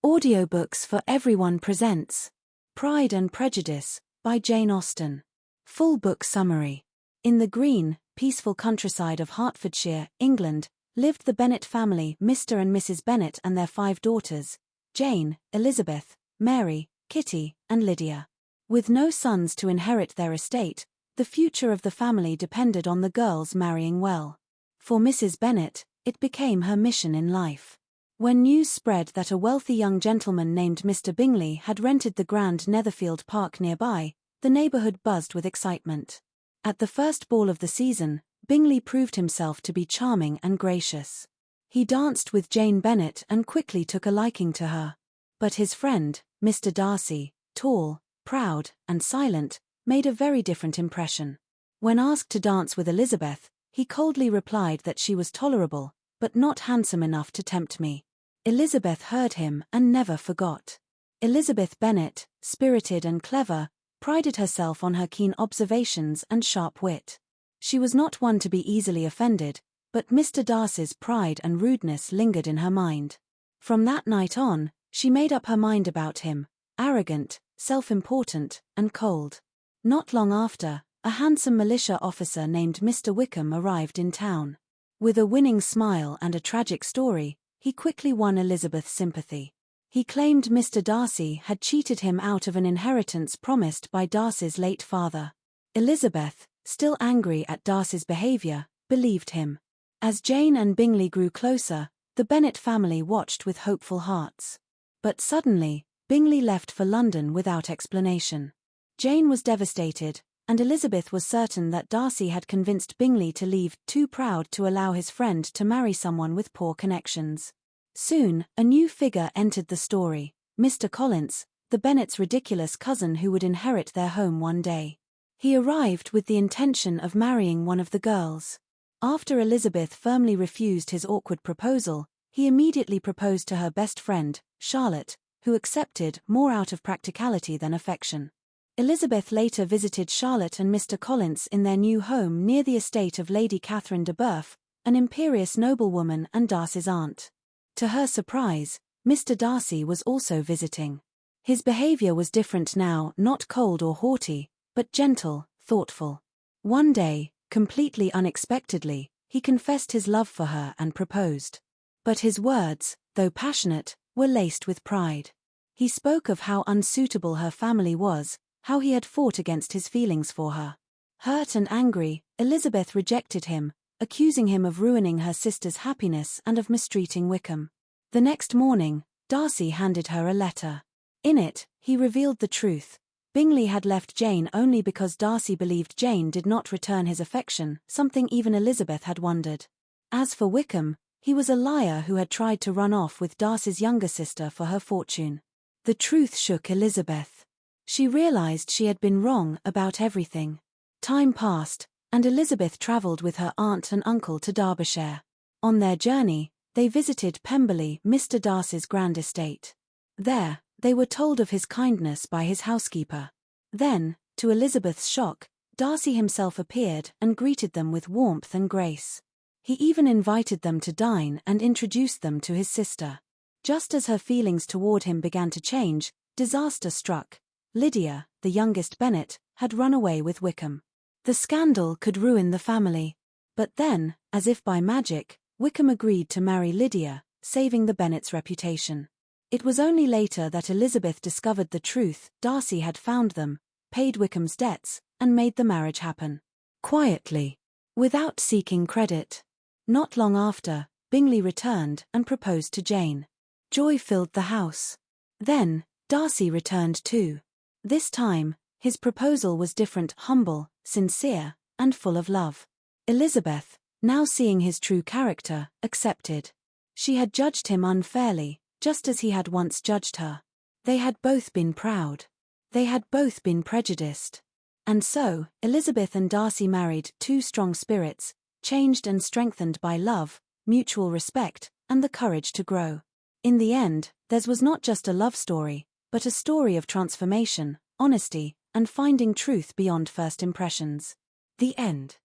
Audiobooks for Everyone presents Pride and Prejudice by Jane Austen. Full book summary. In the green, peaceful countryside of Hertfordshire, England, lived the Bennet family, Mr. and Mrs. Bennet, and their 5 daughters, Jane, Elizabeth, Mary, Kitty, and Lydia. With no sons to inherit their estate, the future of the family depended on the girls marrying well. For Mrs. Bennet, it became her mission in life. When news spread that a wealthy young gentleman named Mr. Bingley had rented the grand Netherfield Park nearby, the neighbourhood buzzed with excitement. At the first ball of the season, Bingley proved himself to be charming and gracious. He danced with Jane Bennet and quickly took a liking to her. But his friend, Mr. Darcy, tall, proud, and silent, made a very different impression. When asked to dance with Elizabeth, he coldly replied that she was tolerable, but not handsome enough to tempt me. Elizabeth heard him and never forgot. Elizabeth Bennet, spirited and clever, prided herself on her keen observations and sharp wit. She was not one to be easily offended, but Mr. Darcy's pride and rudeness lingered in her mind. From that night on, she made up her mind about him: arrogant, self-important, and cold. Not long after, a handsome militia officer named Mr. Wickham arrived in town. With a winning smile and a tragic story, he quickly won Elizabeth's sympathy. He claimed Mr. Darcy had cheated him out of an inheritance promised by Darcy's late father. Elizabeth, still angry at Darcy's behaviour, believed him. As Jane and Bingley grew closer, the Bennet family watched with hopeful hearts. But suddenly, Bingley left for London without explanation. Jane was devastated, and Elizabeth was certain that Darcy had convinced Bingley to leave, too proud to allow his friend to marry someone with poor connections. Soon, a new figure entered the story: Mr. Collins, the Bennets' ridiculous cousin who would inherit their home one day. He arrived with the intention of marrying one of the girls. After Elizabeth firmly refused his awkward proposal, he immediately proposed to her best friend, Charlotte, who accepted, more out of practicality than affection. Elizabeth later visited Charlotte and Mr. Collins in their new home near the estate of Lady Catherine de Bourgh, an imperious noblewoman and Darcy's aunt. To her surprise, Mr. Darcy was also visiting. His behaviour was different now, not cold or haughty, but gentle, thoughtful. One day, completely unexpectedly, he confessed his love for her and proposed. But his words, though passionate, were laced with pride. He spoke of how unsuitable her family was, how he had fought against his feelings for her. Hurt and angry, Elizabeth rejected him, accusing him of ruining her sister's happiness and of mistreating Wickham. The next morning, Darcy handed her a letter. In it, he revealed the truth. Bingley had left Jane only because Darcy believed Jane did not return his affection, something even Elizabeth had wondered. As for Wickham, he was a liar who had tried to run off with Darcy's younger sister for her fortune. The truth shook Elizabeth. She realized she had been wrong about everything. Time passed, and Elizabeth travelled with her aunt and uncle to Derbyshire. On their journey, they visited Pemberley, Mr. Darcy's grand estate. There, they were told of his kindness by his housekeeper. Then, to Elizabeth's shock, Darcy himself appeared and greeted them with warmth and grace. He even invited them to dine and introduced them to his sister. Just as her feelings toward him began to change, disaster struck. Lydia, the youngest Bennet, had run away with Wickham. The scandal could ruin the family. But then, as if by magic, Wickham agreed to marry Lydia, saving the Bennets' reputation. It was only later that Elizabeth discovered the truth. Darcy had found them, paid Wickham's debts, and made the marriage happen. Quietly. Without seeking credit. Not long after, Bingley returned and proposed to Jane. Joy filled the house. Then, Darcy returned too. This time, his proposal was different: humble, sincere, and full of love. Elizabeth, now seeing his true character, accepted. She had judged him unfairly, just as he had once judged her. They had both been proud. They had both been prejudiced. And so, Elizabeth and Darcy married, 2 strong spirits, changed and strengthened by love, mutual respect, and the courage to grow. In the end, theirs was not just a love story, but a story of transformation, honesty, and finding truth beyond first impressions. The end.